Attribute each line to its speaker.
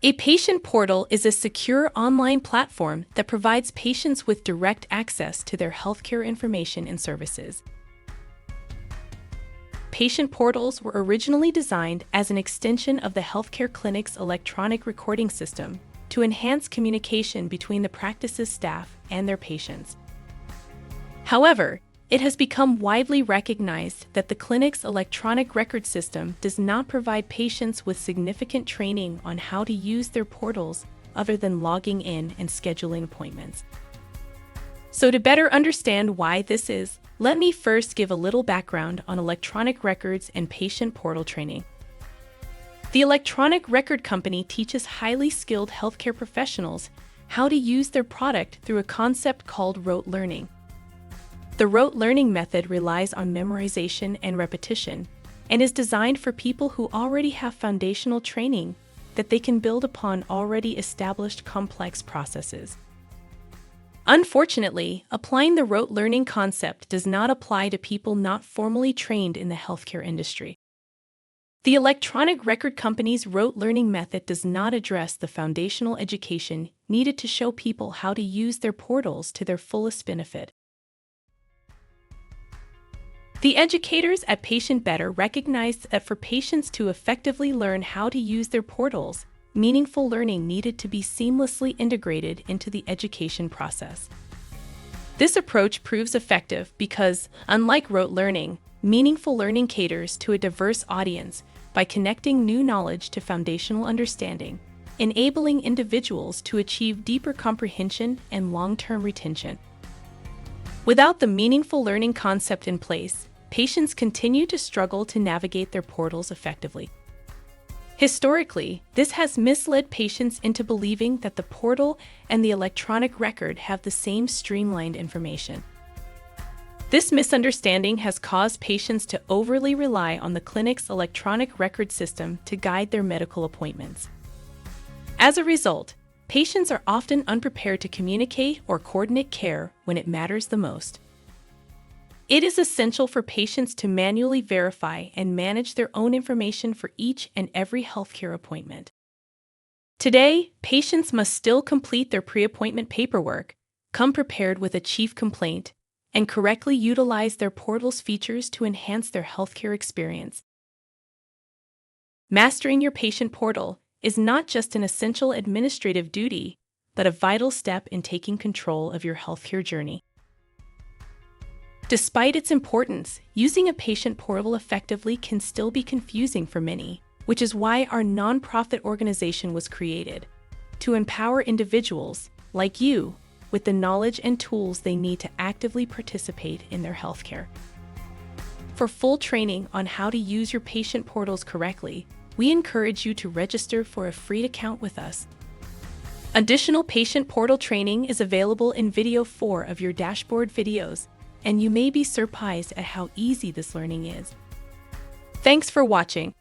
Speaker 1: A patient portal is a secure online platform that provides patients with direct access to their healthcare information and services. Patient portals were originally designed as an extension of the healthcare clinic's electronic recording system to enhance communication between the practice's staff and their patients. However, it has become widely recognized that the clinic's electronic record system does not provide patients with significant training on how to use their portals other than logging in and scheduling appointments. So to better understand why this is, let me first give a little background on electronic records and patient portal training. The Electronic Record Company teaches highly skilled healthcare professionals how to use their product through a concept called rote learning. The rote learning method relies on memorization and repetition and is designed for people who already have foundational training that they can build upon already established complex processes. Unfortunately, applying the rote learning concept does not apply to people not formally trained in the healthcare industry. The Electronic Record Company's rote learning method does not address the foundational education needed to show people how to use their portals to their fullest benefit. The educators at Patient Better recognized that for patients to effectively learn how to use their portals, meaningful learning needed to be seamlessly integrated into the education process. This approach proves effective because, unlike rote learning, meaningful learning caters to a diverse audience by connecting new knowledge to foundational understanding, enabling individuals to achieve deeper comprehension and long-term retention. Without the meaningful learning concept in place, patients continue to struggle to navigate their portals effectively. Historically, this has misled patients into believing that the portal and the electronic record have the same streamlined information. This misunderstanding has caused patients to overly rely on the clinic's electronic record system to guide their medical appointments. As a result, patients are often unprepared to communicate or coordinate care when it matters the most. It is essential for patients to manually verify and manage their own information for each and every healthcare appointment. Today, patients must still complete their pre-appointment paperwork, come prepared with a chief complaint, and correctly utilize their portal's features to enhance their healthcare experience. Mastering your patient portal is not just an essential administrative duty, but a vital step in taking control of your healthcare journey. Despite its importance, using a patient portal effectively can still be confusing for many, which is why our nonprofit organization was created, to empower individuals, like you, with the knowledge and tools they need to actively participate in their healthcare. For full training on how to use your patient portals correctly, we encourage you to register for a free account with us. Additional patient portal training is available in video 4 of your dashboard videos, and you may be surprised at how easy this learning is. Thanks for watching.